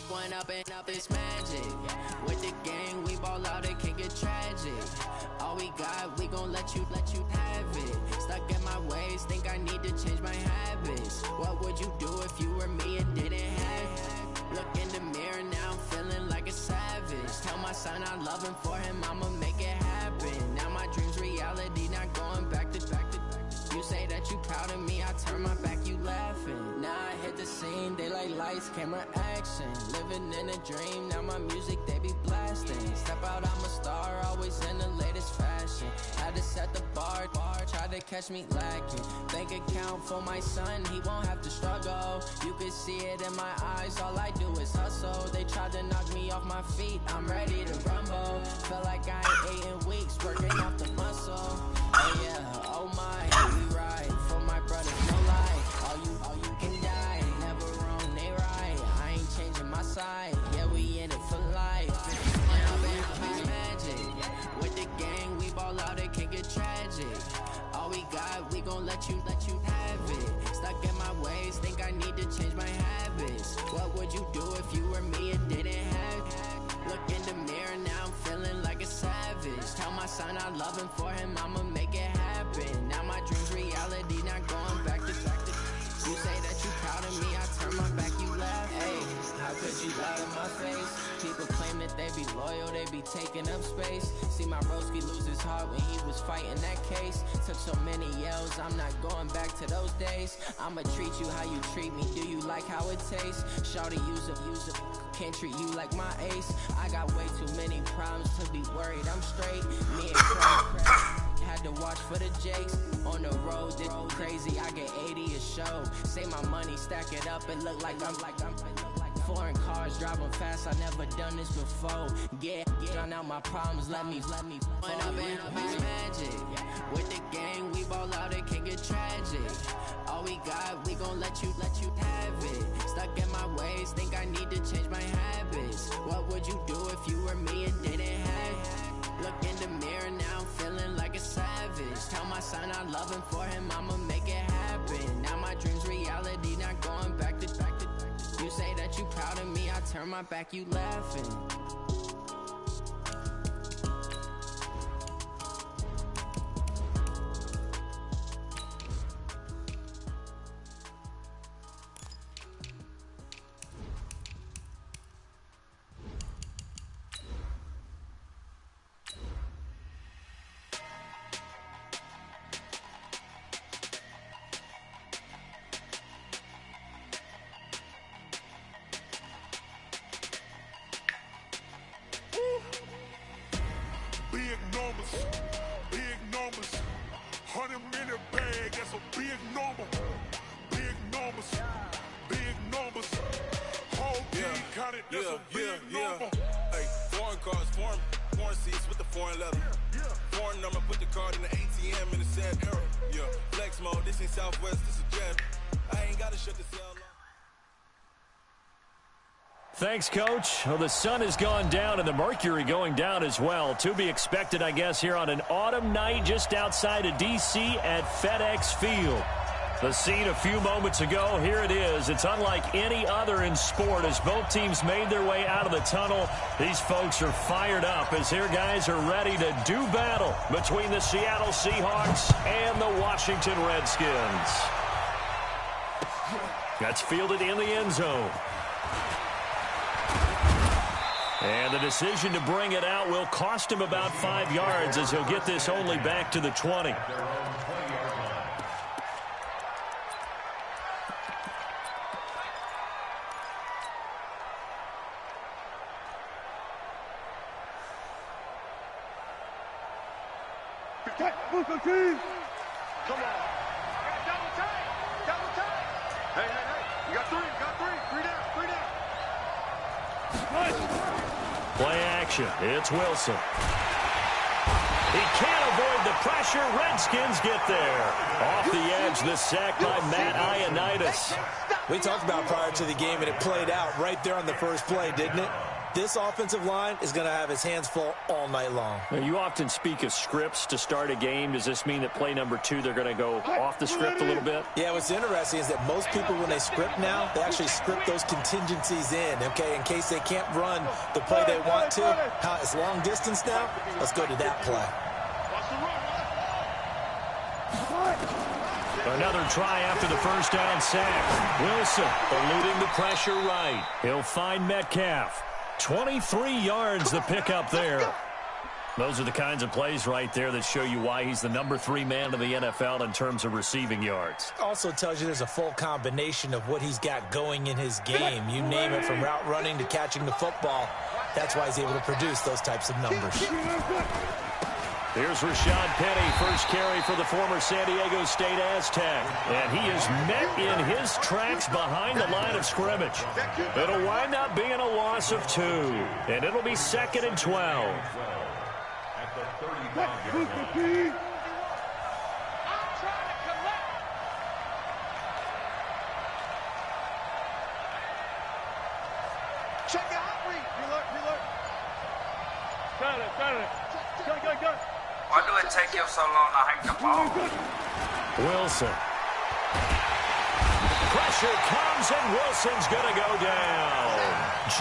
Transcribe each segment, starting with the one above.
One up and up is magic. With the gang, we ball out, it can get tragic. All we got, we gon' let you have it. Stuck in my ways, think I need to change my habits. What would you do if you were me and didn't have it? Look in the mirror, now I'm feeling like a savage. Tell my son I love him, for him I'ma make it happen. Now my dream's reality, not going back to. You say that you proud of me, I turn my back, you laughing. Now I hit the scene, they like lights, camera, action. Living in a dream, now my music, they be blasting. Step out, I'm a star, always in the latest fashion. Had to set the bar, tried to catch me lacking. Bank account for my son, he won't have to struggle. You can see it in my eyes, all I do is hustle. They tried to knock me off my feet, I'm ready to rumble. Felt like I ain't ate in weeks, working off the muscle. Oh yeah, oh my, we ride for my brothers, no lie. All you can die, never wrong, they right. I ain't changing my side, yeah, we in it for life. Magic. With the gang, we ball out, it can get tragic. All we got, we gon' let you have it. Stuck in my ways, think I need to change my habits. What would you do if you were me and didn't have it? Look in the mirror, now I'm feeling like a savage. Tell my son I love him, for him I'ma make it happen. Now my dream's reality, not going back to. You say that you proud of me, I turn my back, you laugh. Hey, how could you lie to my face? People claim that they be loyal, they be taking up space. See my broski lose his heart when he was fighting that case. Took so many yells, I'm not going back to those days. I'ma treat you how you treat me, do you like how it tastes? Shawty, use up, can't treat you like my ace. I got way too many problems to be worried, I'm straight. Me and Craig had to watch for the jakes. On the road, this crazy, I get 80 a show. Say my money, stack it up, it look like I'm foreign cars, driving fast, I never done this before. Get out my problems, let me fall. Up magic. With the gang, we ball out, it can get tragic. All we got, we gon' let you have it. Stuck in my ways, think I need to change my habits. What would you do if you were me and didn't have it? Look in the mirror, now I'm feeling like a savage. Tell my son I love him, for him I'ma make it happen. Now my dream's reality, not going back to. You say that you proud of me, I turn my back, you laughing. Big numbers, 100-minute bag, that's a big number. Big numbers, whole team counted, that's a big number. Hey, foreign cars, foreign seats with the foreign leather. Foreign number, put the card in the ATM in the sad era. Yeah, flex mode, this ain't Southwest, this is Jet. I ain't gotta shut the cell off. Thanks, Coach. Well, the sun has gone down and the mercury going down as well. To be expected, I guess, here on an autumn night just outside of D.C. at FedEx Field. The scene a few moments ago, here it is. It's unlike any other in sport as both teams made their way out of the tunnel. These folks are fired up as their guys are ready to do battle between the Seattle Seahawks and the Washington Redskins. That's fielded in the end zone. And the decision to bring it out will cost him about 5 yards as he'll get this only back to the 20. Come on. Double tight. Hey. You got three down. Play action. It's Wilson. He can't avoid the pressure. Redskins get there. Off the edge, the sack by Matt Ioannidis. We talked about prior to the game, and it played out right there on the first play, didn't it? This offensive line is going to have his hands full all night long. Now, you often speak of scripts to start a game. Does this mean that play number 2, they're going to go off the script a little bit? Yeah, what's interesting is that most people, when they script now, they actually script those contingencies in, okay, in case they can't run the play they want to. It's long distance now. Let's go to that play. Another try after the first down sack. Wilson eluding the pressure right. He'll find Metcalf. 23 yards the pickup there. Those are the kinds of plays right there that show you why he's the number 3 man in the NFL in terms of receiving yards. Also tells you there's a full combination of what he's got going in his game. You name it, from route running to catching the football. That's why he's able to produce those types of numbers. Here's Rashad Penny, first carry for the former San Diego State Aztec. And he is met in his tracks behind the line of scrimmage. It'll wind up being a loss of 2. And it'll be 2nd and 12. Check it out, reload. Got it. Go. Why do it take you so long to hang the ball? Wilson. Pressure comes, and Wilson's going to go down.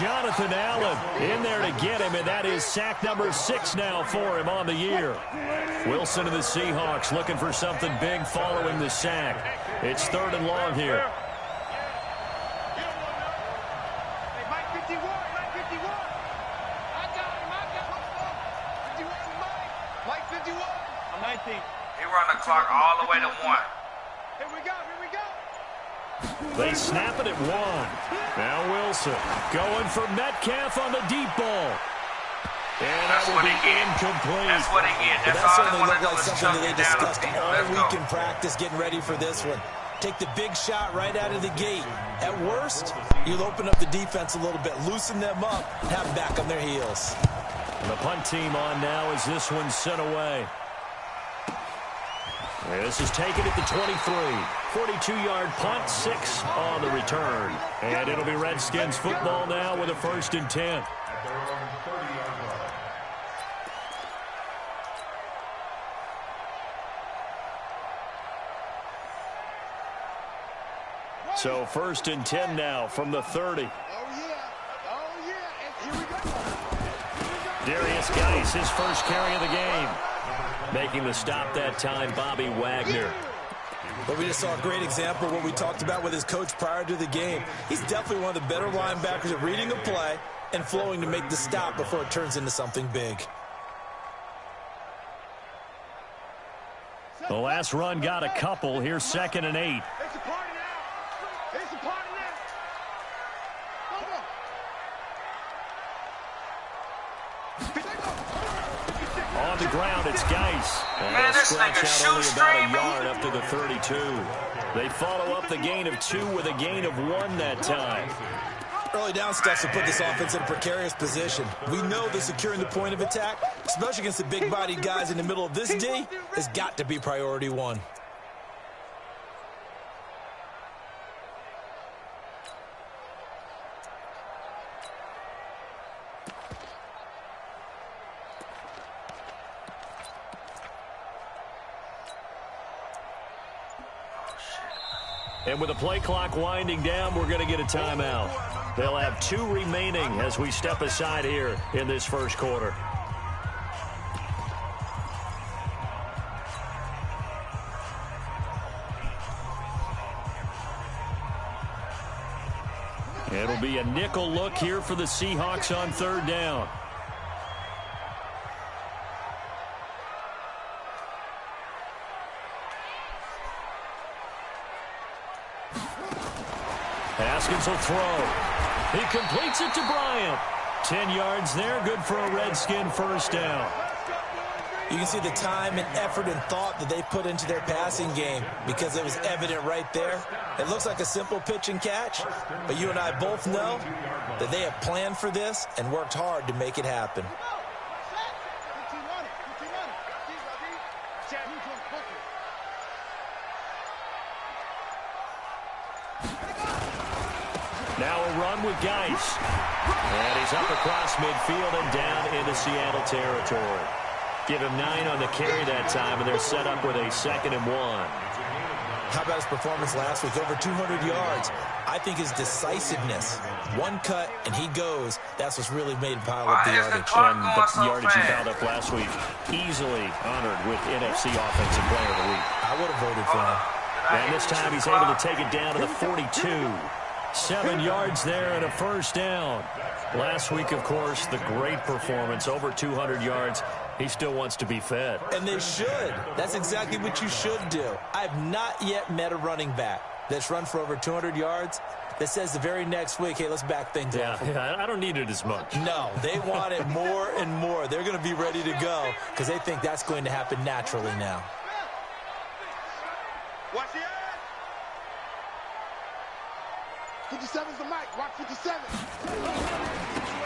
Jonathan Allen in there to get him, and that is sack number 6 now for him on the year. Wilson and the Seahawks looking for something big following the sack. It's 3rd and long here. He run the clock all the way to 1. Here we go. They snap it at 1. Now Wilson going for Metcalf on the deep ball. And that will be incomplete. That's what he get. That That's all certainly they want to looked do like is something chuck that they it down the discussed field. all Let's week go. in practice, getting ready for this one. Take the big shot right out of the gate. At worst, you'll open up the defense a little bit, loosen them up, and have them back on their heels. And the punt team on now as this one's sent away. This is taken at the 23. 42-yard punt, 6 on the return. And it'll be Redskins football now with a 1st and 10. So 1st and 10 now from the 30. Oh, yeah. And here we go. Darius Geis, his first carry of the game. Making the stop that time, Bobby Wagner. But we just saw a great example of what we talked about with his coach prior to the game. He's definitely one of the better linebackers at reading a play and flowing to make the stop before it turns into something big. The last run got a couple. Here's 2nd and 8. It's a party now. On the ground, it's Geis. And Man, they'll this scratch nigga out only about a shoestring. yard up to the 32. They follow up the gain of 2 with a gain of 1 that time. Early down stuff to put this offense in a precarious position. We know that securing the point of attack, especially against the big-bodied guys in the middle of this D, has got to be priority 1. And with the play clock winding down, we're going to get a timeout. They'll have 2 remaining as we step aside here in this first quarter. It'll be a nickel look here for the Seahawks on 3rd down. Haskins will throw. He completes it to Bryant. 10 yards there, good for a Redskin first down. You can see the time and effort and thought that they put into their passing game because it was evident right there. It looks like a simple pitch and catch, but you and I both know that they have planned for this and worked hard to make it happen. Now a run with Geis. And he's up across midfield and down into Seattle territory. Give him 9 on the carry that time, and they're set up with a 2nd and 1. How about his performance last week? Over 200 yards. I think his decisiveness, one cut and he goes, that's what's really made him pile up the yardage. And the yardage he piled up last week, easily honored with NFC Offensive Player of the Week. I would have voted for him. And this time he's able to take it down to the 42. 7 yards there and a first down. Last week, of course, the great performance, over 200 yards. He still wants to be fed. And they should. That's exactly what you should do. I have not yet met a running back that's run for over 200 yards that says the very next week, hey, let's back things up. Yeah, I don't need it as much. No, they want it more and more. They're going to be ready to go because they think that's going to happen naturally now. Watch the end. 57's the mic. Watch 57.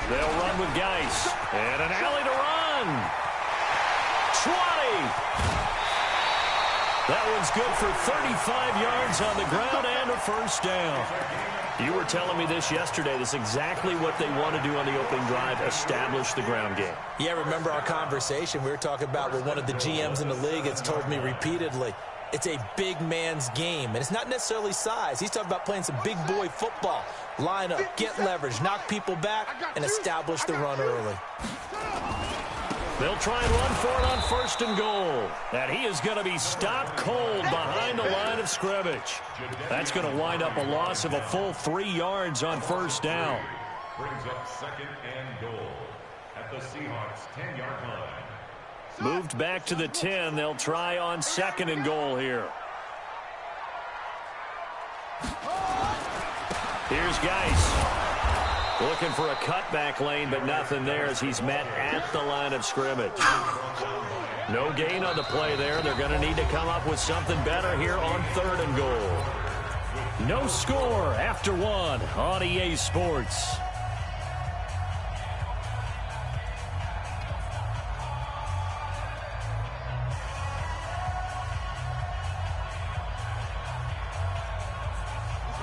They'll run with Geis. And an alley to run. 20. That one's good for 35 yards on the ground and a first down. You were telling me this yesterday. This is exactly what they want to do on the opening drive, establish the ground game. Yeah, remember our conversation we were talking about where one of the GMs in the league has told me repeatedly, it's a big man's game, and it's not necessarily size. He's talking about playing some big boy football. Line up, get leverage, knock people back, and establish the run early. They'll try and run for it on 1st and goal. And he is going to be stopped cold behind the line of scrimmage. That's going to wind up a loss of a full 3 yards on 1st down. Brings up 2nd and goal at the Seahawks 10-yard line. Moved back to the 10. They'll try on 2nd and goal here. Here's Geis. Looking for a cutback lane, but nothing there as he's met at the line of scrimmage. No gain on the play there. They're going to need to come up with something better here on 3rd and goal. No score after 1 on EA Sports.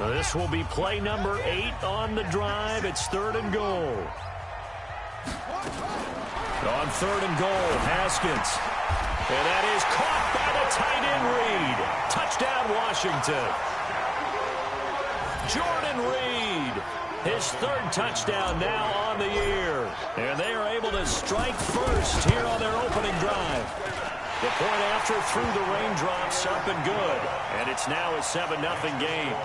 This will be play number 8 on the drive. It's 3rd and goal. On 3rd and goal, Haskins. And that is caught by the tight end Reed. Touchdown, Washington. Jordan Reed, his 3rd touchdown now on the year. And they are able to strike first here on their opening drive. The point after through the raindrops up and good. And it's now a 7-0 game.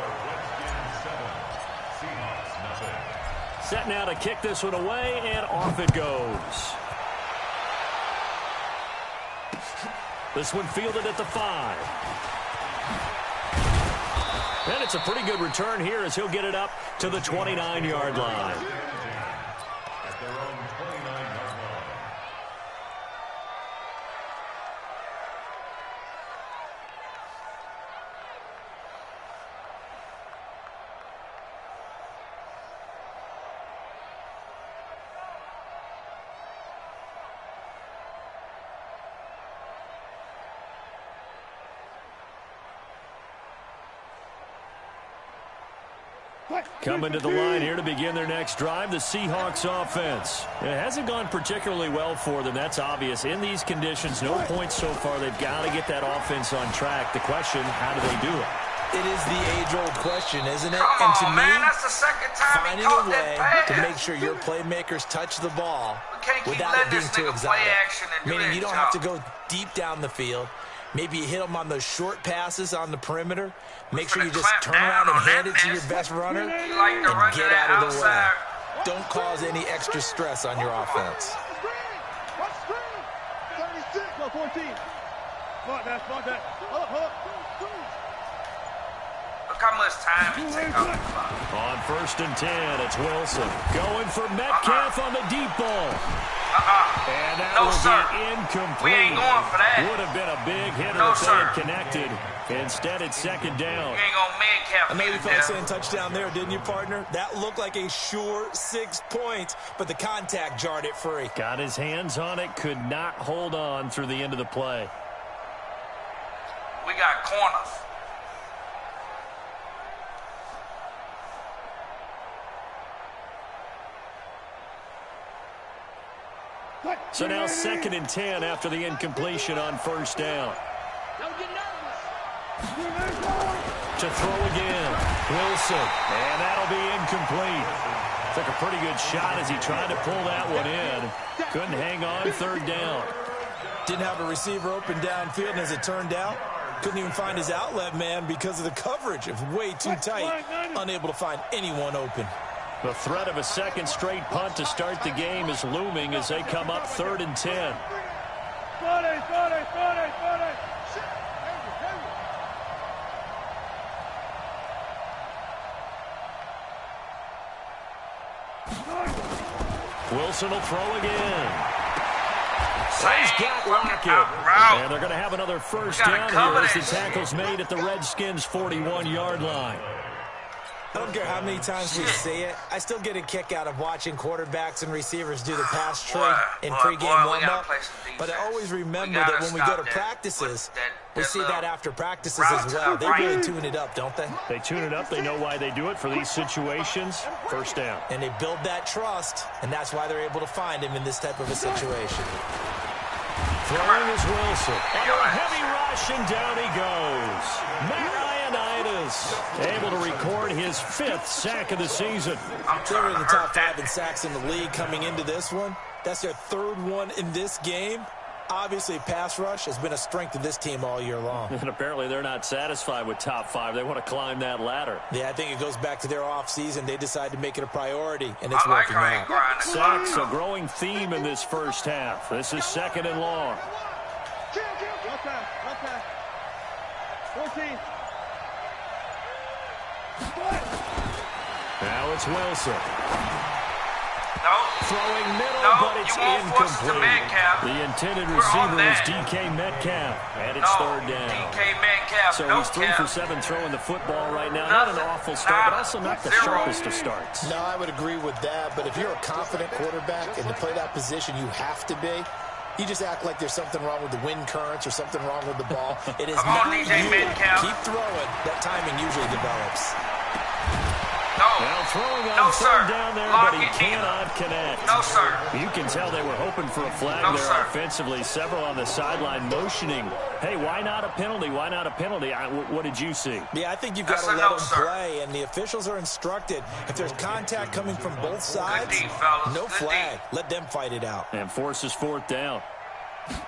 Set now to kick this one away, and off it goes. This one fielded at the 5. And it's a pretty good return here as he'll get it up to the 29-yard line. At their own 29-yard line. Coming to the line here to begin their next drive, the Seahawks offense. It hasn't gone particularly well for them, that's obvious. In these conditions, no points so far. They've got to get that offense on track. The question, how do they do it? It is the age-old question, isn't it? Come And to on, me, man, that's the 2nd time he finding caught a that way pass. to make sure your playmakers touch the ball We can't keep without it letting being this too nigga play exotic. action and do Meaning his you don't job. have to go deep down the field. Maybe you hit them on those short passes on the perimeter. Make sure you just Clamp turn down around and on hand that it to your mess. best runner He like to run and to get that out of the way. outside. Don't cause any extra stress on your offense. Watch screen. 36. Go 14. Fuck that. Hold up. Look how much time he take off the clock. On 1st and 10, it's Wilson. Going for Metcalf on the deep ball. And that No, will sir. be incomplete. We ain't going for that. Would have been a big hitter No, if they sir. had connected. Instead, it's 2nd down. You ain't gonna Metcalf I know me you to felt death. saying touchdown there, didn't you, partner? That looked like a sure 6 points, but the contact jarred it free. Got his hands on it, could not hold on through the end of the play. We got corners. So now 2nd and 10 after the incompletion on first down. To throw again, Wilson, and that'll be incomplete. Took a pretty good shot as he tried to pull that one in. Couldn't hang on 3rd down. Didn't have a receiver open downfield, and as it turned out, couldn't even find his outlet man because of the coverage. It was way too tight, unable to find anyone open. The threat of a 2nd straight punt to start the game is looming as they come up 3rd and 10. Wilson will throw again. He's got Lockett. And they're going to have another first down here as the tackle's made at the Redskins' 41-yard line. I don't care how many times we say it, I still get a kick out of watching quarterbacks and receivers do the pass tree in pregame warm-up. But I always remember that when we go to practices, we see that after practices as well. They really tune it up, don't they? They tune it up. They know why they do it for these situations. First down. And they build that trust, and that's why they're able to find him in this type of a situation. Throwing is Wilson. Under a heavy rush, and down he goes. Able to record his 5th sack of the season. They were in the top 5 in sacks in the league coming into this one. That's their 3rd one in this game. Obviously, pass rush has been a strength of this team all year long. And apparently they're not satisfied with top 5. They want to climb that ladder. Yeah, I think it goes back to their offseason. They decided to make it a priority, and it's working out. Sacks, a growing theme in this first half. This is 2nd and long. 14. Now it's Wilson. No. Throwing middle, No, but it's you won't force it to incomplete. Metcalf. The intended We're on receiver is that. DK Metcalf, and it's 3rd down. DK Metcalf. So no he's 3 Cap. for 7 throwing the football right now. Not an awful start, but also not the sharpest of starts. No, I would agree with that. But if you're a confident quarterback and to play that position, you have to be. You just act like there's something wrong with the wind currents or something wrong with the ball. It is Come on, not DJ you. Metcalf. Keep throwing. That timing usually develops. No. Now throwing on No, 3rd sir. down there, Lock but he it cannot connect. No, sir. You can tell they were hoping for a flag No, there sir. offensively. Several on the sideline motioning. Hey, why not a penalty? Why not a penalty? What did you see? Yeah, I think you've got That's to a let no, them sir. play, and the officials are instructed. If there's contact coming from both sides, D, fellas. no Good flag. D. Let them fight it out. And forces 4th down. Good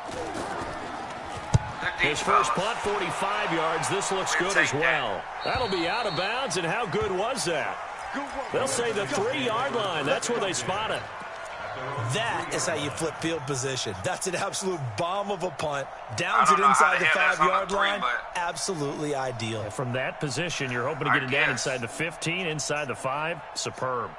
D, His first fellas. punt, 45 yards. This looks We'll good as take that. well. That'll be out of bounds, and how good was that? They'll say the 3-yard line. That's where they spot it. That is how you flip field position. That's an absolute bomb of a punt. Downs I it don't know how inside the the hell that's on 5-yard a three, line. but- Absolutely ideal. From that position, you're hoping to get it down guess. inside the 15, inside the 5. Superb.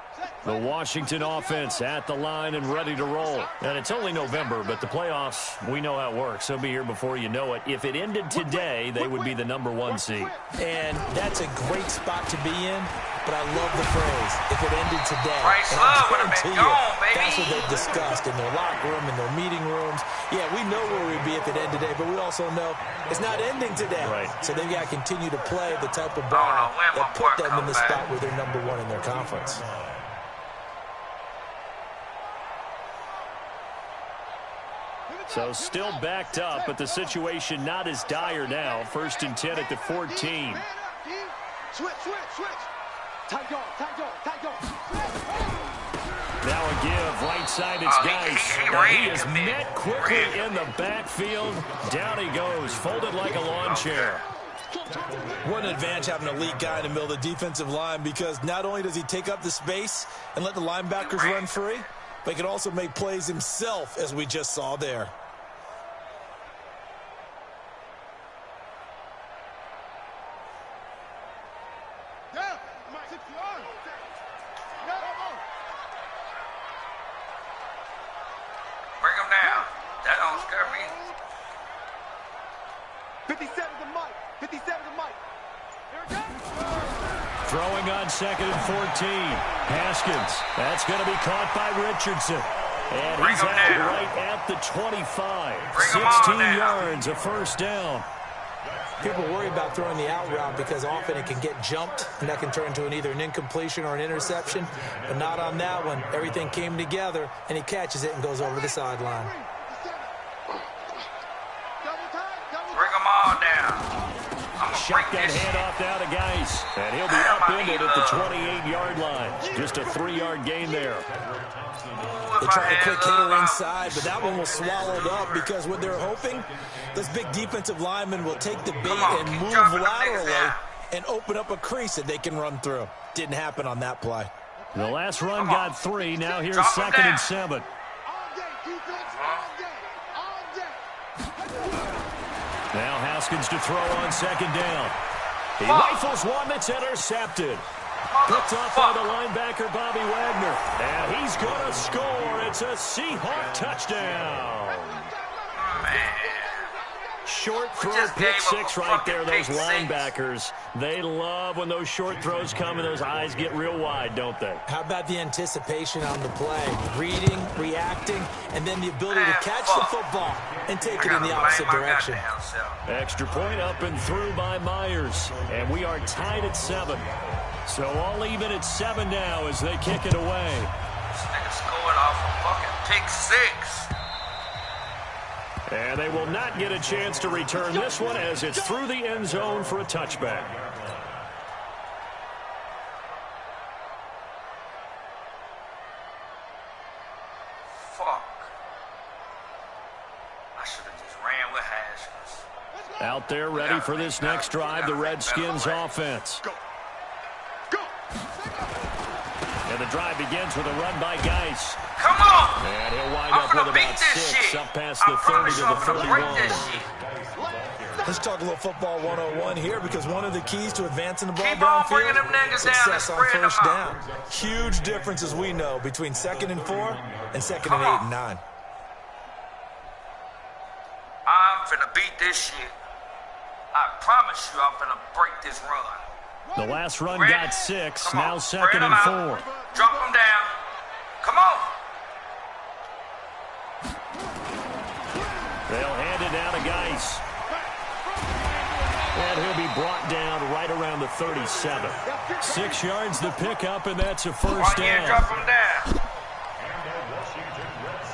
The Washington offense at the line and ready to roll. And it's only November, but the playoffs, we know how it works. They'll be here before you know it. If it ended today, they would be the #1 seed. And that's a great spot to be in, but I love the phrase, if it ended today. Bryce And Love I would have been guarantee you, gone, baby. that's what they've discussed in their locker room, in their meeting rooms. Yeah, we know where we'd be if it ended today, but we also know it's not ending today. Right. So they've got to continue to play the type of Oh, ball no, when my that put boy them in the come back. spot where they're #1 in their conference. So still backed up, but the situation not as dire now. 1st and 10 at the 14. Switch. Tight guard. Now a give, right side, it's Geis. Now he is met quickly in the backfield. Down he goes, folded like a lawn chair. What an advantage having an elite guy in the middle of the defensive line, because not only does he take up the space and let the linebackers run free, but he can also make plays himself, as we just saw there. Bring him down. That don't scare me. 57 to Mike. 57 to Mike. Here it comes. Throwing on 2nd and 14. Haskins. That's going to be caught by Richardson. And Bring he's him out down. right at the 25. Bring him 16 on down. yards, a first down. People worry about throwing the out route because often it can get jumped, and that can turn into either an incompletion or an interception, but not on that one. Everything came together, and he catches it and goes over the sideline. Bring them all down. Shotgun handoff now to Geis, and he'll be upended at the 28-yard line. Just a 3-yard gain there. They tried a quick hitter inside, but that one was swallowed up because what they're hoping, this big defensive lineman will take the bait and move laterally and open up a crease that they can run through. Didn't happen on that play. The last run got 3. Now here's 2nd and 7. Now Haskins to throw on 2nd down. He rifles one that's intercepted. Picked off by the linebacker, Bobby Wagner. And he's going to score. It's a Seahawk touchdown. Man. Short throw, pick 6 right there. Those linebackers, they love when those short throws come and those eyes get real wide, don't they? How about the anticipation on the play? Reading, reacting, and then the ability to catch the football and take it in the opposite direction. Extra point up and through by Myers. And we are tied at 7. So all even at 7 now as they kick it away. This nigga scored off a fucking pick 6. And they will not get a chance to return this one as it's through the end zone for a touchback. Fuck. I should have just ran with Haskins. Out there ready for this next drive, the Redskins offense. And the drive begins with a run by Geis. Come on! And he'll wind up with about 6, up past the 30 to the 31. Let's talk a little football 101 here because one of the keys to advancing the ball Keep on downfield, bringing them niggas down and success on spreading them first out. down. Huge difference, as we know, between 2nd and 4 and 2nd Come and 8 on. and 9. I'm finna beat this shit. I promise you I'm finna break this run. The last run Ready? got 6, Come now on. 2nd Spread them and out. 4. Drop them down. Come on. They'll hand it down to Geis. And he'll be brought down right around the 37. 6 yards the pickup, and that's a first Why you down. drop them down?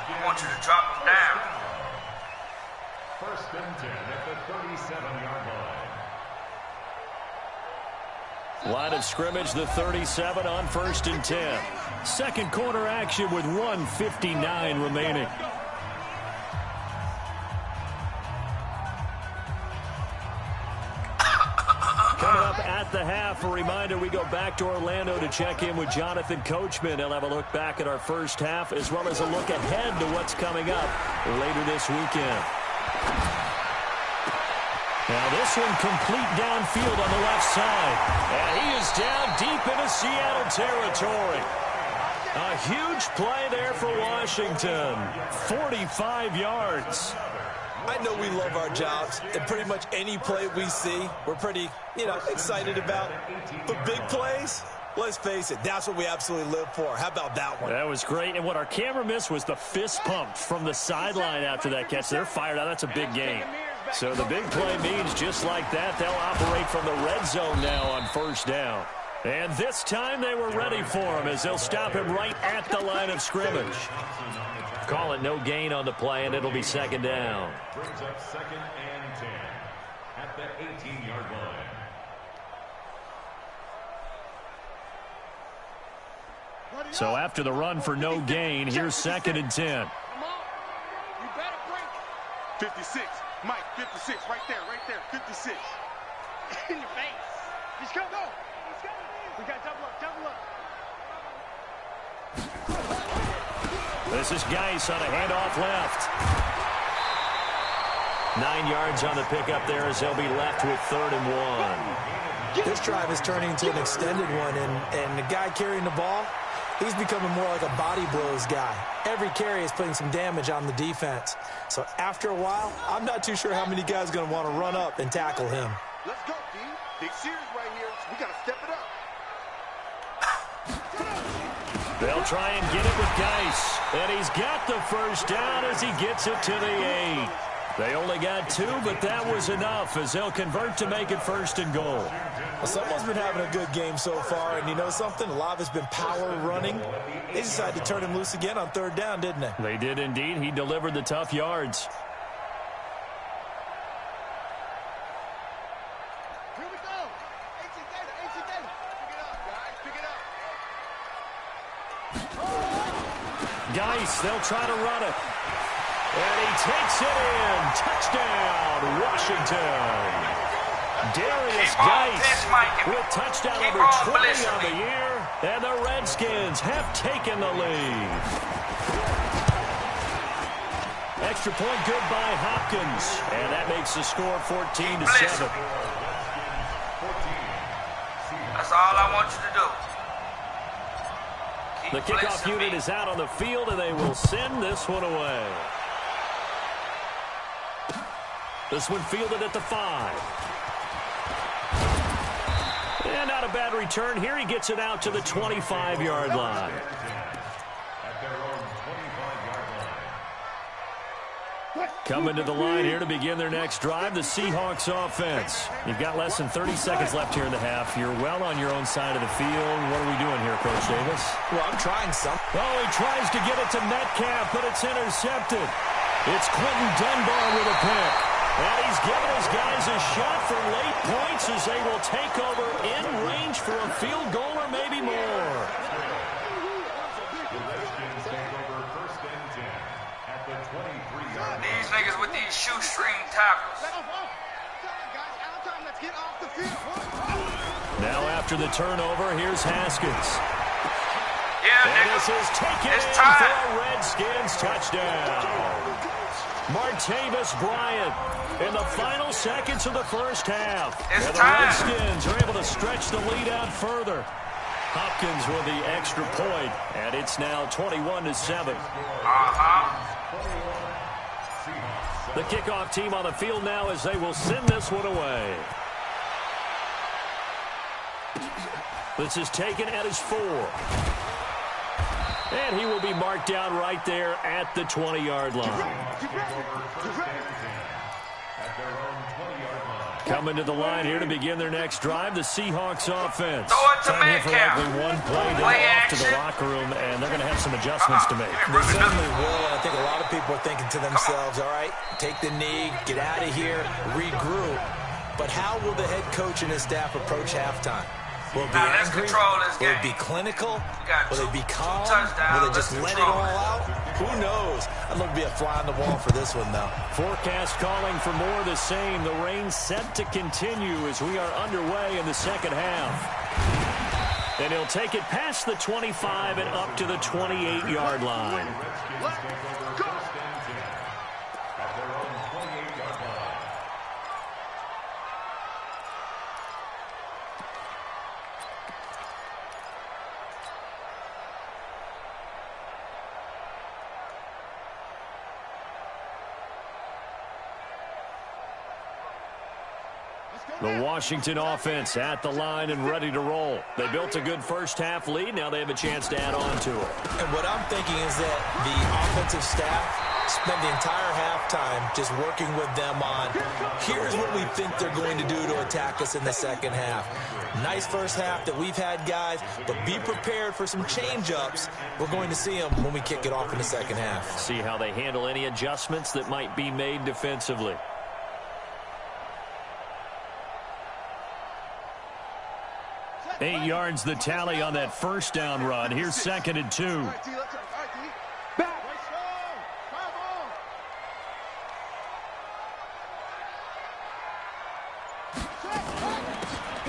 I want you to drop them down. 1st and 10 at the 37-yard line. Line of scrimmage, the 37 on 1st and 10. Second quarter action with 1:59 remaining. Coming up at the half, a reminder, we go back to Orlando to check in with Jonathan Coachman. He'll have a look back at our first half as well as a look ahead to what's coming up later this weekend. Now this one complete downfield on the left side. And he is down deep into Seattle territory. A huge play there for Washington. 45 yards. I know we love our jobs, and pretty much any play we see, we're pretty, excited about. But big plays, let's face it, that's what we absolutely live for. How about that one? That was great. And what our camera missed was the fist pump from the sideline after that catch. They're fired out. That's a big game. So the big play means just like that, they'll operate from the red zone now on 1st down. And this time they were ready for him as they'll stop him right at the line of scrimmage. Call it no gain on the play, and it'll be 2nd down. Brings up 2nd and 10 at the 18-yard line. So after the run for no gain, here's 2nd and 10. Come on. You better break. 56. Mike, 56. Right there. 56. In your face. Let's go. Let's go. We got double up. This is Geis on a handoff left. 9 yards on the pickup there as they'll be left with 3rd and 1. This drive is turning into an extended one, and the guy carrying the ball, he's becoming more like a body blows guy. Every carry is putting some damage on the defense. So after a while, I'm not too sure how many guys are going to want to run up and tackle him. Let's go, D. Big series right here. We got to step it up. They'll try and get it with Geis. And he's got the first down as he gets it to the 8. They only got 2, but that was enough as they'll convert to make it 1st and goal. Well, someone's been having a good game so far, and you know something? A lot of it's been power running. They decided to turn him loose again on 3rd down, didn't they? They did indeed. He delivered the tough yards. Here we go. AC Data. Pick it up, guys. Pick it up. Geis, they'll try to run it. And he takes it in. Touchdown, Washington. Darius Geis with touchdown number 20 on the year. And the Redskins have taken the lead. Extra point good by Hopkins. And that makes the score 14-7. That's all I want you to do. The kickoff unit is out on the field, and they will send this one away. This one fielded at the 5. And not a bad return here. He gets it out to the 25-yard line. Coming to the line here to begin their next drive, the Seahawks offense. You've got less than 30 seconds left here in the half. You're well on your own side of the field. What are we doing here, Coach Davis? Well, I'm trying something. Oh, he tries to get it to Metcalf, but it's intercepted. It's Quentin Dunbar with a pick. And he's giving his guys a shot for late points as they will take over in range for a field goal or maybe more. These niggas with these shoestring tackles. Now after the turnover, here's Haskins. Yeah, and this is taken in for a Redskins touchdown. Martavis Bryant in the final seconds of the first half. And the Redskins are able to stretch the lead out further. Hopkins with the extra point, and it's now 21-7. The kickoff team on the field now as they will send this one away. This is taken at his 4. And he will be marked down right there at the 20-yard line. Coming to the line here to begin their next drive, the Seahawks offense. Time here for likely one play. They'll go off to the locker room, and they're going to have some adjustments to make. They certainly will, and I think a lot of people are thinking to themselves, all right, take the knee, get out of here, regroup. But how will the head coach and his staff approach halftime? Will it be angry? Will it be clinical? Will it be calm? Will they just let it all out? Who knows? I'd love to be a fly on the wall for this one, though. Forecast calling for more of the same. The rain set to continue as we are underway in the second half. And he'll take it past the 25 and up to the 28-yard line. The Washington offense at the line and ready to roll. They built a good first half lead. Now they have a chance to add on to it. And what I'm thinking is that the offensive staff spend the entire halftime just working with them on, here's what we think they're going to do to attack us in the second half. Nice first half that we've had, guys, but be prepared for some change-ups. We're going to see them when we kick it off in the second half. See how they handle any adjustments that might be made defensively. 8 yards the tally on that first down run. Here's 2nd and 2.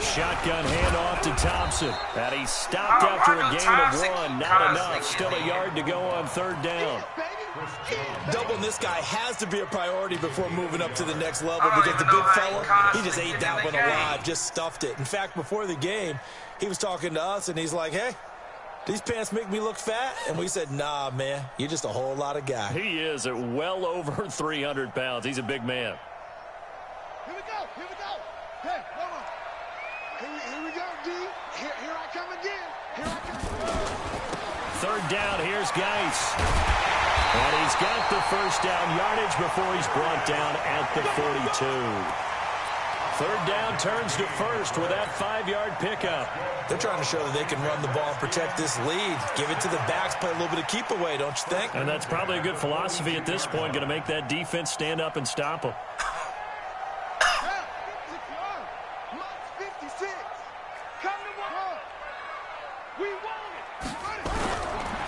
Shotgun handoff to Thompson. And he stopped after a gain of 1. Not enough. Still a yard to go on 3rd down. Doubling this guy has to be a priority before moving up to the next level because the big fella, he just ate that one alive, just stuffed it. In fact, before the game, he was talking to us, and he's like, hey, these pants make me look fat? And we said, nah, man, you're just a whole lot of guy. He is at well over 300 pounds. He's a big man. Here we go. Hey, hold on. Here we go, D. Here I come again. Here I come. 3rd down, here's Geis. And he's got the first down yardage before he's brought down at the 42. Third down turns to first with that 5-yard pickup. They're trying to show that they can run the ball and protect this lead. Give it to the backs, play a little bit of keep away, don't you think? And that's probably a good philosophy at this point, going to make that defense stand up and stop them.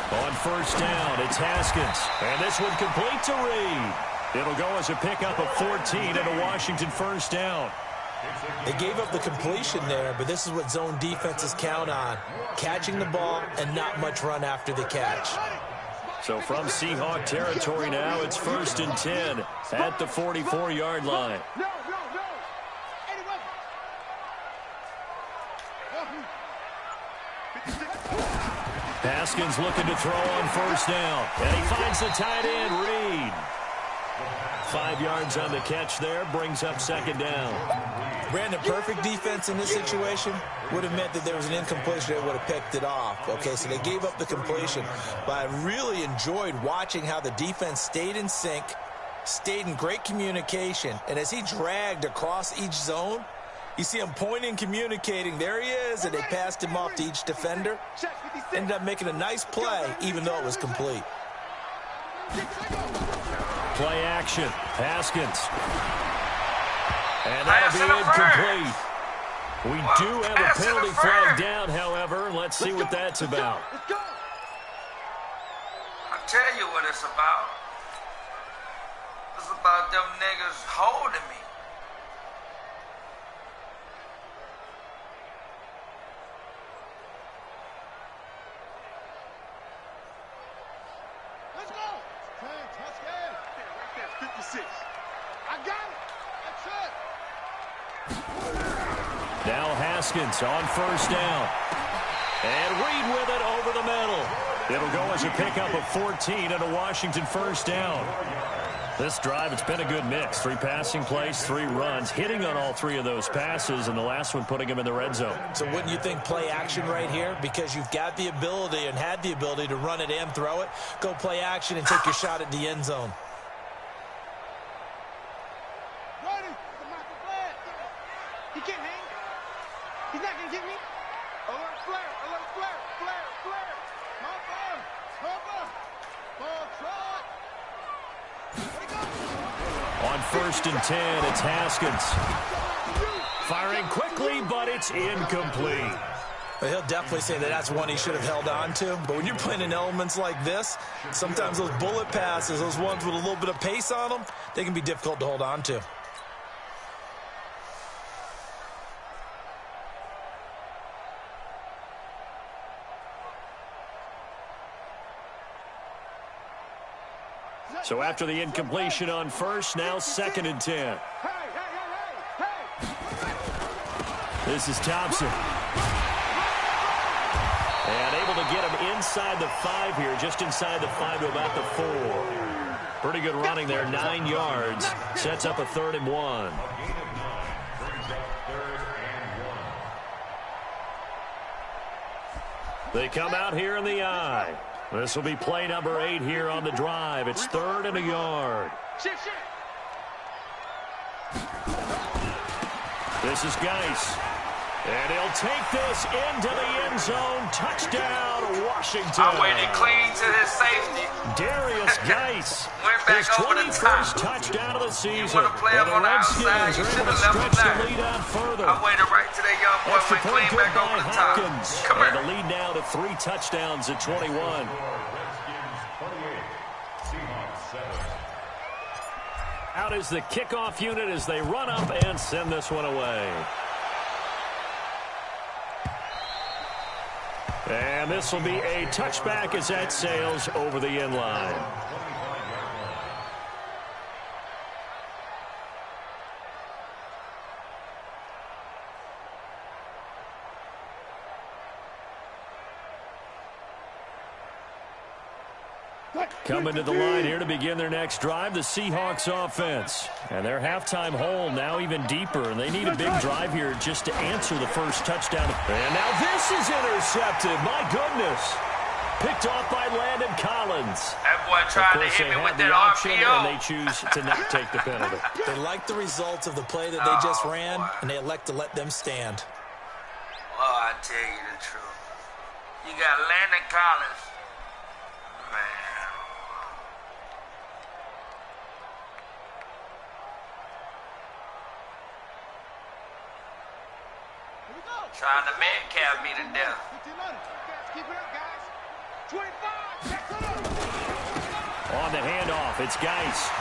On first down, it's Haskins. And this one complete to Reed. It'll go as a pickup of 14 and a Washington first down. They gave up the completion there, but this is what zone defenses count on. Catching the ball and not much run after the catch. So from Seahawk territory now, it's 1st and 10 at the 44-yard line. Haskins looking to throw on first down. And he finds the tight end, Reed. 5 yards on the catch there, brings up second down. Brandon, perfect defense in this situation would have meant that there was an incompletion that would have picked it off. Okay, so they gave up the completion. But I really enjoyed watching how the defense stayed in sync, stayed in great communication. And as he dragged across each zone, you see him pointing, communicating. There he is, and they passed him off to each defender. Ended up making a nice play, even though it was complete. Play action. Haskins. And that'll be incomplete. We do have a penalty flag down, however. Let's see what that's about. I'll tell you what it's about. It's about them niggas holding me. Let's go. 56. I got it. That's it. Now Haskins on first down. And Reed with it over the middle. It'll go as a pickup of 14 and a Washington first down. This drive, it's been a good mix. 3 passing plays, 3 runs, hitting on all 3 of those passes, and the last one putting him in the red zone. So wouldn't you think play action right here? Because you've got the ability and had the ability to run it and throw it. Go play action and take your shot at the end zone. He can't hang. He's not going to get me. Alert flare, alert flare, flare, flare. Cover. Ball trot. On 1st and 10, it's Haskins. Firing quickly, but it's incomplete. But he'll definitely say that that's one he should have held on to. But when you're playing in elements like this, sometimes those bullet passes, those ones with a little bit of pace on them, they can be difficult to hold on to. So after the incompletion on first, now 2nd and 10. This is Thompson. And able to get him inside the 5 here, just inside the 5 to about the 4. Pretty good running there, 9 yards. Sets up a 3rd and 1. They come out here in the I. This will be play number 8 here on the drive. It's 3rd and a yard. This is Geis. And he'll take this into the end zone. Touchdown, Washington. I waited clean to his safety. Darius Geis. Went back his over the 21st top. touchdown of the season. You want to play him on the outside, you should have left him the there. lead out further. I waited right to that young boy, Extra went point clean good back by over the top. Hopkins. Come and here. the lead now to 3 touchdowns at 21. Out is the kickoff unit as they run up and send this one away. And this will be a touchback as that sails over the end line. Coming to the line here to begin their next drive, the Seahawks offense. And their halftime hole now even deeper, and they need a big drive here just to answer the first touchdown. And now this is intercepted. My goodness. Picked off by Landon Collins. That boy tried to hit me with that option, RPO. and they choose to not take the penalty. They like the results of the play that they just ran, and they elect to let them stand. Oh, I tell you the truth. You got Landon Collins. Man. Trying to man-cap me to death. Keep it up, guys. 25. On the handoff, it's Geis.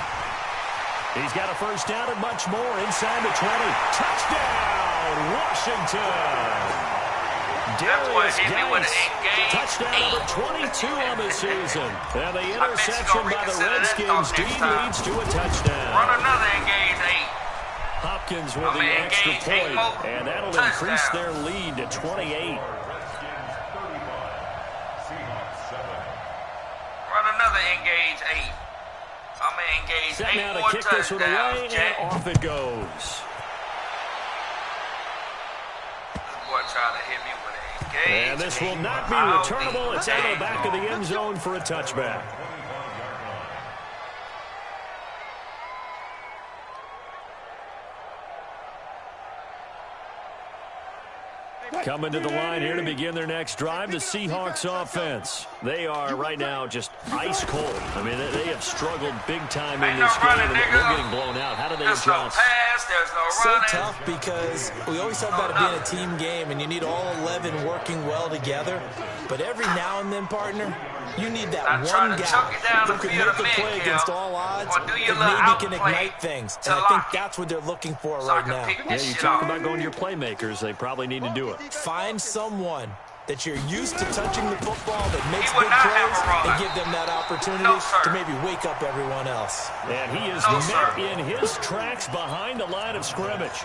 He's got a first down and much more inside the 20. Touchdown, Washington! Darius Geis, touchdown number 22 on the season. And the interception by the Redskins. Dean leads to a touchdown. Run another engage 8. Hopkins with the extra point, and that'll increase their lead to 28. Run another engage 8. I'm going to engage Set 8 now to more kick this one away, touchdowns, Jack. and off it goes. This boy tried to hit me with an engage. And this will not be returnable. It's out of the back of the end zone for a touchback. Coming to the line here to begin their next drive, the Seahawks offense. They are right now just ice cold. I mean, they have struggled big time in this game, and they're getting blown out. How do they adjust? There's no pass, there's no running. So tough because we always talk about it being a team game, and you need all 11 working well together. But every now and then, partner, you need that one guy who can make a play against all odds and maybe can ignite things. And I think that's what they're looking for right now. Yeah, you talk about going to your playmakers. They probably need to do it. Find someone that you're used to touching the football that makes big plays and give them that opportunity to maybe wake up everyone else. And he is met in his tracks behind the line of scrimmage.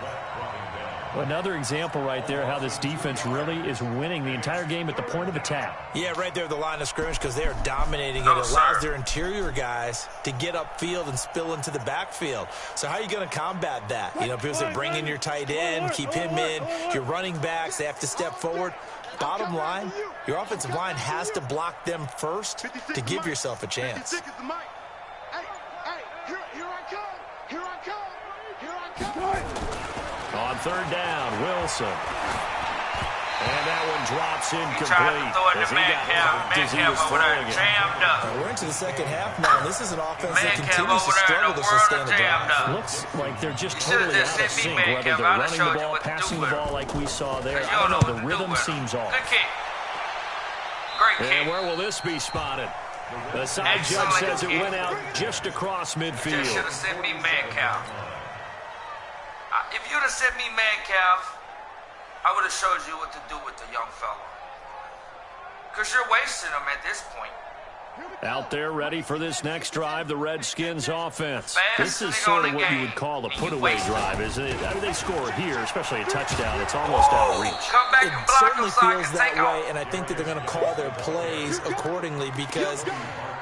Another example right there how this defense really is winning the entire game at the point of attack. Yeah, right there at the line of scrimmage because they are dominating it. It allows their interior guys to get upfield and spill into the backfield. So how are you going to combat that? You know, people say bring in your tight end, keep him in. Your running backs, they have to step forward. Bottom line, your offensive line has to block them first to give yourself a chance. On third down, Wilson. And that one drops incomplete. As he got knocked as he was throwing it. We're into the second half now. This is an offense that continues to struggle to sustain the drive. Looks like they're just totally out of sync, whether they're running the ball, passing the ball like we saw there. I don't know, the rhythm seems off. And where will this be spotted? The side judge says it went out just across midfield. Just should have sent me Metcalf. If you'd have sent me Metcalf, I would have showed you what to do with the young fella. Because you're wasting him at this point. Out there ready for this next drive, the Redskins offense. This is sort of what you would call a put-away drive, isn't it? I mean, they score here, especially a touchdown. It's almost out of reach. It certainly feels that way, and I think that they're going to call their plays accordingly because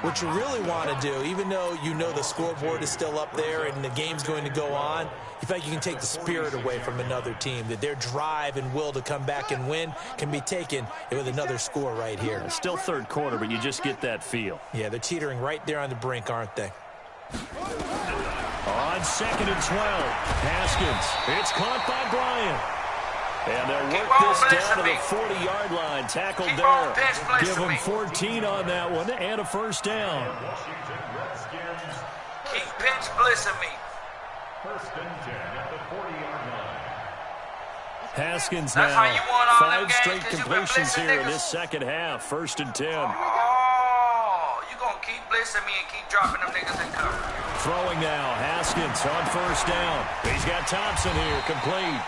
what you really want to do, even though you know the scoreboard is still up there and the game's going to go on, you feel like you can take the spirit away from another team, that their drive and will to come back and win can be taken with another score right here. It's still third quarter, but you just get that feel. Yeah, they're teetering right there on the brink, aren't they? On 2nd and 12, Haskins. It's caught by Bryant. And they'll work this down to the 40-yard line. Tackled there. Give them 14 on that one and a first down. Keep pinch blitzing me. First and 10 at the 40-yard line. Haskins now. 5 straight completions here in this second half. 1st and 10. Oh, you're going to keep blitzing me and keep dropping them niggas in cover. Throwing now. Haskins on first down. He's got Thompson here. Complete.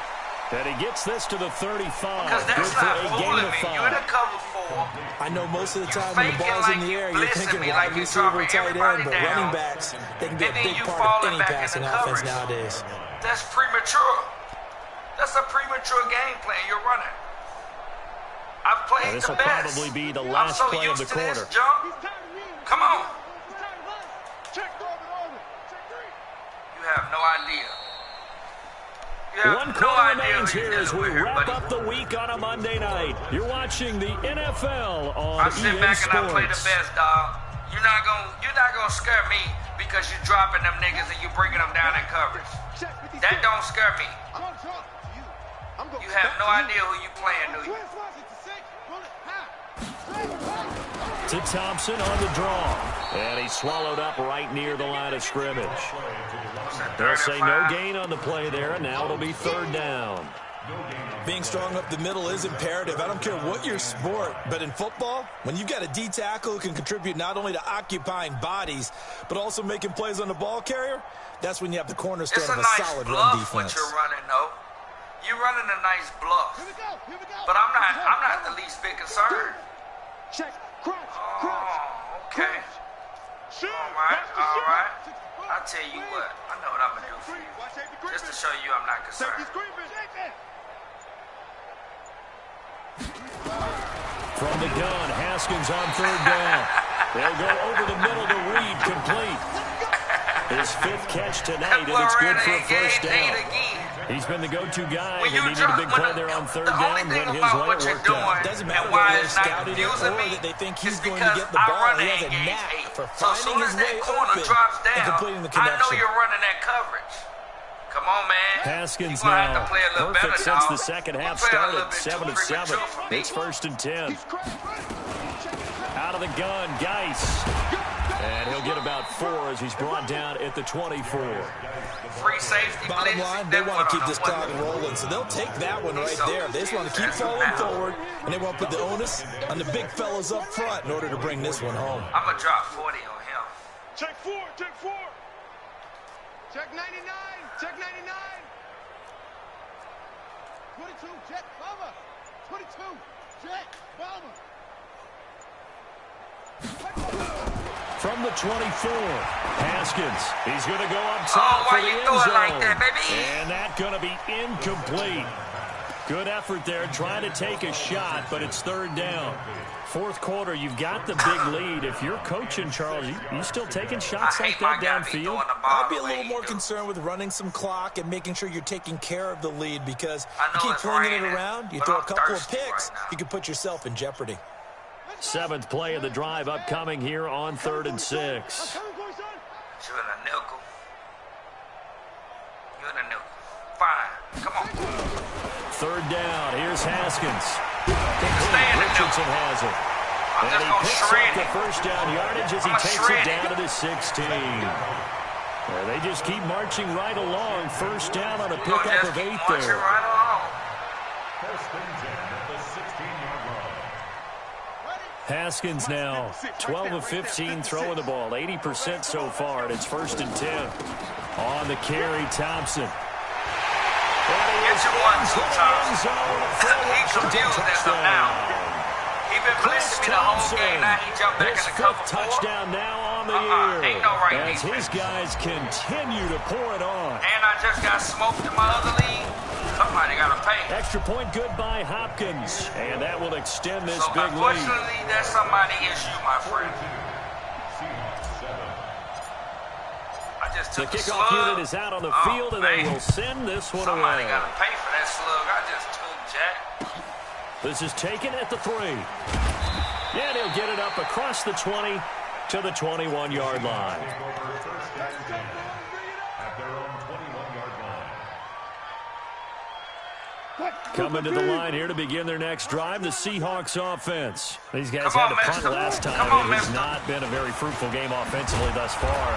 And he gets this to the 35. Because that's not fooling me. You're in a cover 4. I know most of the time when the ball's in the air, you're thinking wide receiver, tight end, but running backs, they can be a big part of any passing offense nowadays. That's premature. That's a premature game plan you're running. I've played this the will best. probably be the last I'm so play of used the to this quarter. jump. Come on. You have no idea. One quarter remains here as we wrap up the week on a Monday night. You're watching the NFL on EA Sports. I sit back and I play the best, dog. You're not gonna scare me because you're dropping them niggas and you bringing them down in coverage. That don't scare me. You have no idea who you playing, do you? To Thompson on the draw. And he swallowed up right near the line of scrimmage. They'll say no gain on the play there, and now it'll be third down. Being strong up the middle is imperative. I don't care what your sport, but in football, when you've got a D tackle who can contribute not only to occupying bodies, but also making plays on the ball carrier, that's when you have the cornerstone of a solid run defense. What you're running, though. You're running a nice bluff. But I'm not the least bit concerned. Oh, okay. All right. I'll tell you what. I know what I'm going to do for you. Just to show you I'm not concerned. From the gun, Haskins on third down. They'll go over the middle to Reed, complete. His fifth catch tonight, and it's good for a first down. He's been the go-to guy when he needed a big play there on third down. Went his way, it worked out. Doesn't matter whether they're scouting it or that they think he's going to get the ball. He has a knack for finding his way open and completing the connection. I know you're running that coverage. Come on, man. Haskins now perfect since the second half started. 7-7. It's 1st and 10. Out of the gun, Geis. And he'll get about 4 as he's brought down at the 24. Free safety. Bottom line, they want to keep this clock rolling, so they'll take that one right there. They just want to keep falling forward, and they want to put the onus on the big fellas up front in order to bring this one home. I'm going to drop 40 on him. Check 4, check 4. Check 99, check 99. 22, check bomber. 22, check bomber. From the 24, Haskins. He's going to go up top for the end zone. Like that, baby? And that's going to be incomplete. Good effort there, trying to take a shot, but it's third down. Fourth quarter, you've got the big lead. If you're coaching, Charles, you still taking shots like that downfield? I'd be a little more concerned with running some clock and making sure you're taking care of the lead, because you keep flinging it around, you throw a couple of picks, you can put yourself in jeopardy. 7th play of the drive upcoming here on 3rd and 6. You in a nickel. You in a nickel. Fine. Come on. Third down. Here's Haskins. Richardson has it. And he picks up the first down yardage as he takes it down to the 16. They just keep marching right along. First down on a pickup of 8 there. Right along. First and 10 at the 16-yard line. Haskins now 12 of 15 throwing the ball, 80% so far, and it's 1st and 10. On the carry, Thompson. It's a 1-2 Thompson. He confused as of now. He been blessing me the whole game. Now he jumped back in the cover. Touchdown now on the year. Ain't no right as his guys continue to pour it on. And I just got smoked in my other league. Somebody got to pay. Extra point good by Hopkins. And that will extend this big lead. Unfortunately, that's somebody's issue, my friend. I just took the kickoff unit is out on the field, and they will send this one Somebody away. got to pay for that slug I just took, Jack. This is taken at the 3. And he'll get it up across the 20 to the 21-yard line. At their own 21-yard line. Coming to the line here to begin their next drive, the Seahawks offense. These guys had to punt last time. It has not been a very fruitful game offensively thus far.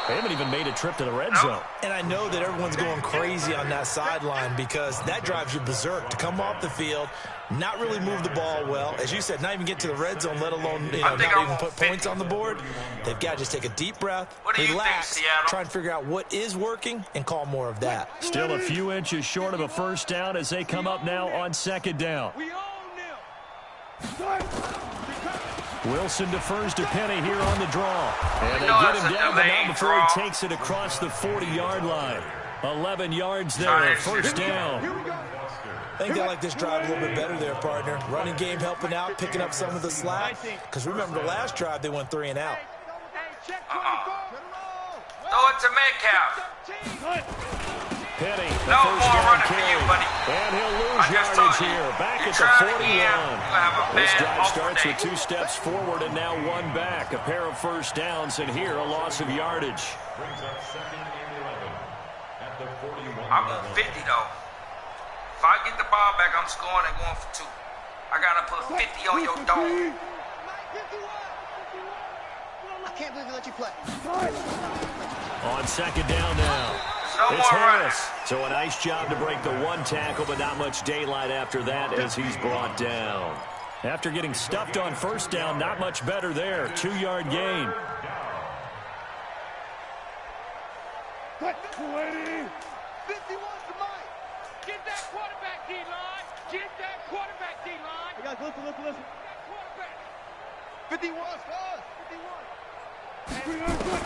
They haven't even made a trip to the red zone. And I know that everyone's going crazy on that sideline because that drives you berserk to come off the field, not really move the ball well. As you said, not even get to the red zone, let alone not even put points on the board. They've got to just take a deep breath, relax, try and figure out what is working, and call more of that. Still a few inches short of a first down as they come up now on 2nd down. Wilson defers to Penny here on the draw. And they get him down, but not before he takes it across the 40-yard line. 11 yards there, first down. I think they like this drive a little bit better there, partner. Running game helping out, picking up some of the slack. Because remember, the last drive, they went 3 and out. Throw it to Metcalf. Penny, the No first more down running for carry. you, buddy. And he'll I lose just yardage told you. here. Back You at the try it 41. again, you have a This bad drive off starts day. with 2 steps forward and now 1 back. A pair of first downs, and here a loss of yardage. Brings up 2nd and 11 at the 41. I want 50, though. If I get the ball back, I'm scoring and going for 2. I got to put 50 on your dome. I can't believe they let you play. On 2nd down now. No It's more running. Harris. So a nice job to break the 1 tackle, but not much daylight after that as he's brought down. After getting stuffed on first down, not much better there. 2-yard gain. 51's the mic. Get that quarterback, D-line. Get that quarterback, D-line. You guys, listen. That quarterback. 51's for us. 51.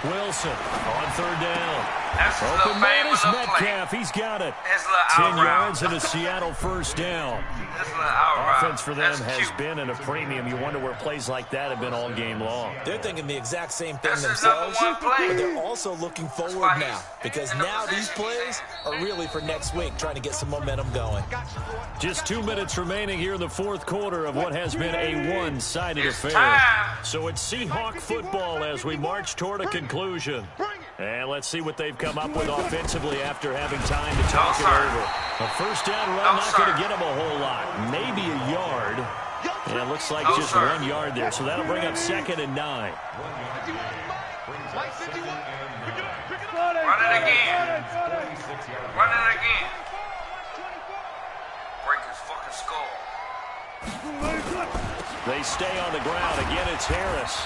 Wilson on 3rd down. That's a little Open man famous is little play. Metcalf. He's got it. It's a little 10 out route. yards and a Seattle first down. This little out route. Offense for them That's has cute. been in a premium. You wonder where plays like that have been all game long. They're thinking the exact same thing This is themselves, number 1 play. but they're also looking forward why now he's because in the now these position he's plays in. are really for next week, trying to get some momentum going. Just 2 minutes remaining here in the 4th quarter of what has been a one-sided It's affair. time. So it's Seahawk football as we march toward a conclusion. And let's see what they've come up with offensively after having time to talk it sir. over. A first down run, No, not sir. going to get them a whole lot. Maybe a yard. And it looks like No, just sir. 1 yard there. So that'll bring up 2nd and 9. Run it again. Run it again. Break his fucking skull. They stay on the ground. Again, it's Harris.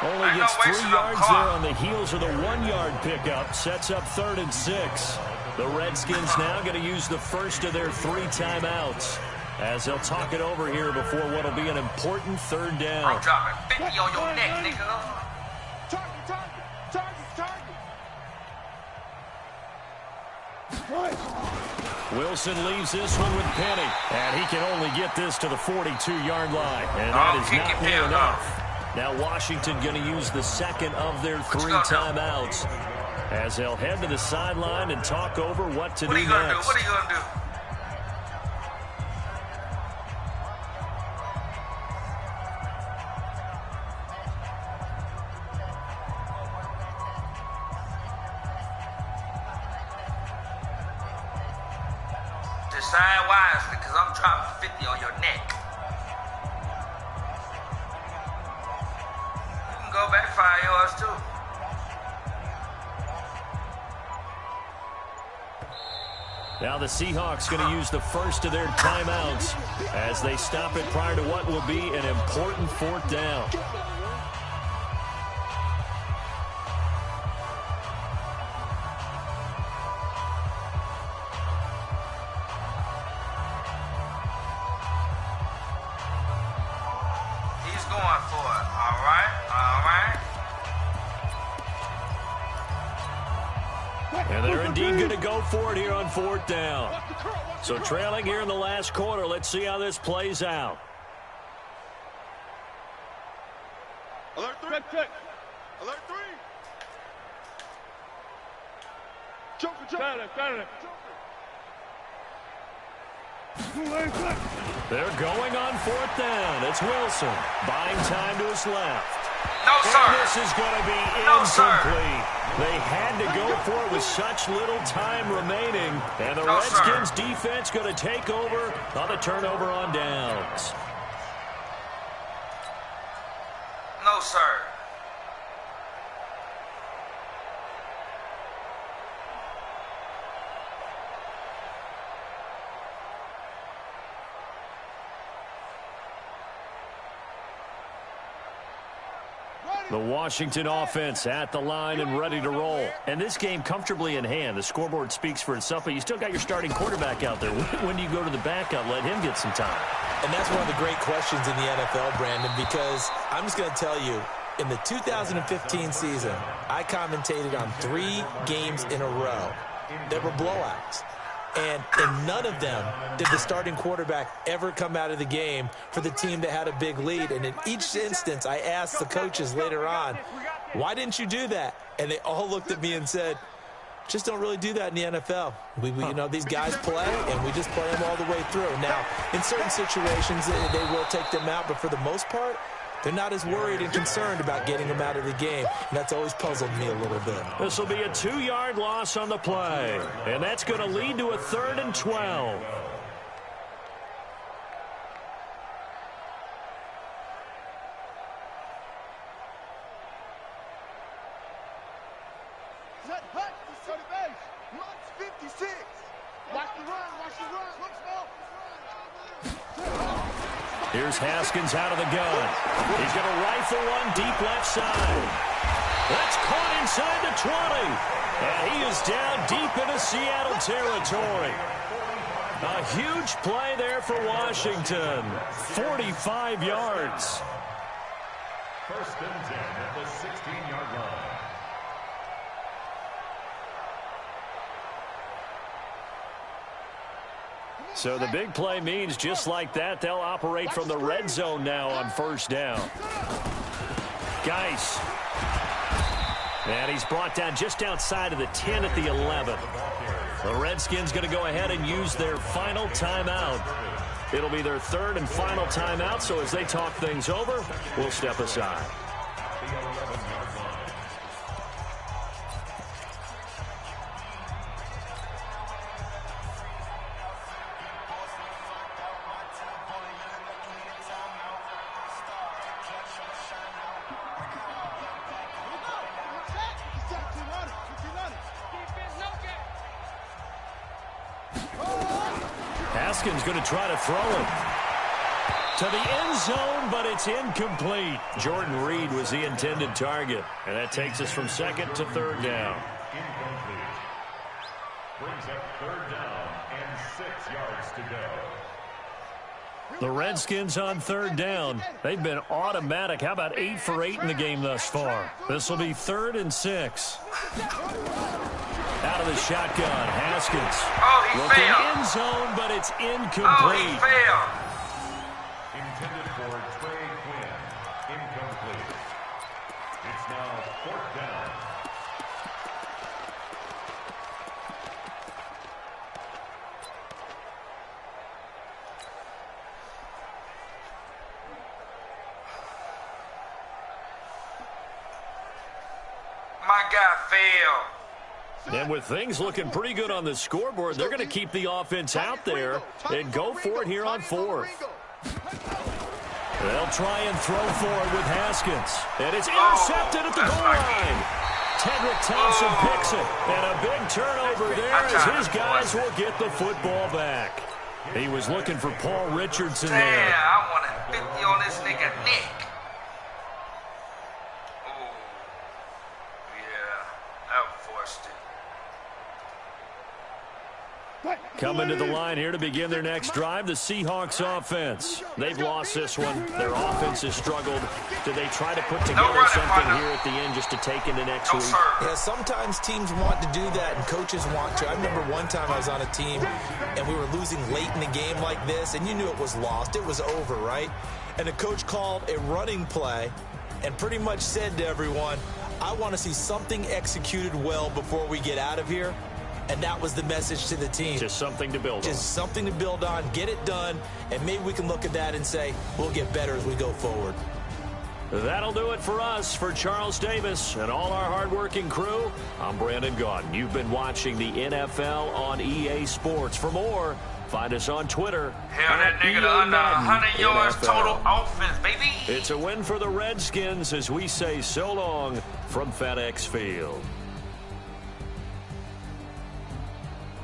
Only Ain't gets no 3 wasting no yards clock. there on the heels of the 1-yard pickup. Sets up 3rd and 6. The Redskins now going to use the first of their 3 timeouts as they'll talk it over here before what will be an important 3rd down. I'm dropping 50 on your neck, nigga. Wilson leaves this one with Penny, and he can only get this to the 42-yard line, and that is kick not your near field enough. Now Washington going to use the 2nd of their 3 gonna do? timeouts as they'll head to the sideline and talk over what to What are do you gonna do? next. What are you gonna do? Decide wisely, because I'm dropping 50 on your neck. You can go back 5 yards, too. Now the Seahawks going to use the first of their timeouts as they stop it prior to what will be an important 4th down. He's going for it. All right. All right. And they're indeed going to go for it here on 4th down. So trailing here in the last quarter. Let's see how this plays out. Alert 3. Check. Alert 3. Joker. They're going on 4th down. It's Wilson buying time to his left. No, sir. And this is going to be No, sir. incomplete. They had to go for it with such little time remaining. And the No, Redskins sir. defense going to take over on the turnover on downs. No, sir. The Washington offense at the line and ready to roll. And this game comfortably in hand. The scoreboard speaks for itself, but you still got your starting quarterback out there. When do you go to the backup, let him get some time? And that's one of the great questions in the NFL, Brandon, because I'm just going to tell you, in the 2015 season, I commentated on 3 games in a row that were blowouts. And in none of them did the starting quarterback ever come out of the game for the team that had a big lead. And in each instance, I asked the coaches later on, why didn't you do that? And they all looked at me and said, Just don't really do that in the NFL. You know, these guys play, and we just play them all the way through. Now, in certain situations, they will take them out, but for the most part, they're not as worried and concerned about getting them out of the game. And that's always puzzled me a little bit. This will be a 2-yard loss on the play, and that's going to lead to a 3rd and 12. Here's Haskins out of the gun. He's going to rifle one deep left side. That's caught inside the 20. And he is down deep into Seattle territory. A huge play there for Washington. 45 yards. 1st and 10 at the 16-yard line. So the big play means just like that, they'll operate from the red zone now on 1st down. Geis. And he's brought down just outside of the 10 at the 11. The Redskins going to go ahead and use their final timeout. It'll be their 3rd and final timeout, so as they talk things over, we'll step aside. Haskins going to try to throw it to the end zone, but it's incomplete. Jordan Reed was the intended target, and that takes us from 2nd to 3rd down. Incomplete. Brings up 3rd down and 6 yards to go. The Redskins on 3rd down. They've been automatic. How about 8 for 8 in the game thus far? This will be 3rd and 6. Out of the shotgun, Haskins. Oh, he looking failed. End zone, but it's incomplete. Oh, he failed. Intended for Trey Quinn. Incomplete. It's now 4th down. My guy failed. And with things looking pretty good on the scoreboard, they're going to keep the offense out there and go for it here on 4th. They'll try and throw for it with Haskins. And it's intercepted at the goal line. Tedrick Thompson picks it. And a big turnover there as his guys will get the football back. He was looking for Paul Richardson there. Damn, I wanted 50 on this nigga Nick. Oh, yeah, I forced it. Coming to the line here to begin their next drive, the Seahawks offense. They've lost this one. Their offense has struggled. Do they try to put together something here at the end just to take into next week? Yeah, sometimes teams want to do that and coaches want to. I remember one time I was on a team and we were losing late in the game like this, and you knew it was lost. It was over, right? And the coach called a running play and pretty much said to everyone, I want to see something executed well before we get out of here. And that was the message to the team. Just something to build on. Just something to build on, get it done, and maybe we can look at that and say, we'll get better as we go forward. That'll do it for us. For Charles Davis and all our hardworking crew, I'm Brandon Gaudin. You've been watching the NFL on EA Sports. For more, find us on Twitter. Hell, that nigga to under 100 yards total offense, baby. It's a win for the Redskins as we say so long from FedEx Field.